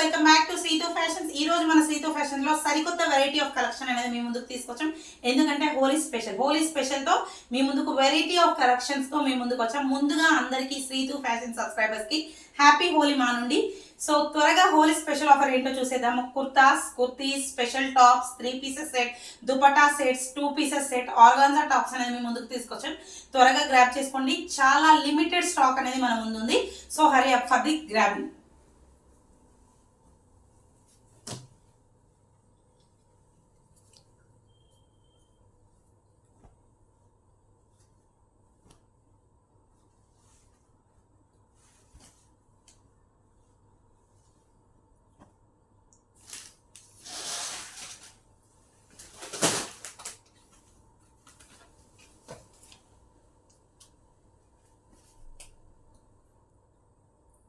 Welcome back to Sreethu fashions. ఈ రోజు మన శ్రీతు ఫ్యాషన్ లో సరికొత్త వెరైటీ ఆఫ్ కలెక్షన్ అనేది మీ ముందుకు తీసుకొచ్చాం. ఎందుకంటే హోలీ స్పెషల్ తో మీ ముందుకు వెరైటీ ఆఫ్ కలెక్షన్స్ తో మీ ముందుకు వచ్చాం. ముందుగా అందరికి శ్రీతు ఫ్యాషన్ సబ్స్క్రైబర్స్ కి హ్యాపీ హోలీ మా నుండి. సో త్వరగా హోలీ స్పెషల్ ఆఫర్ ఏంటో చూసేద్దాము. Kurtis, special tops, 3 pieces set, dupatta sets, 2 pieces set, organza tops అనేది మీ ముందుకు తీసుకొచ్చాం. త్వరగా గ్రాబ్ చేసుకోండి. చాలా లిమిటెడ్ స్టాక్ అనేది మన ముందుంది. So hurry up for the grabbing.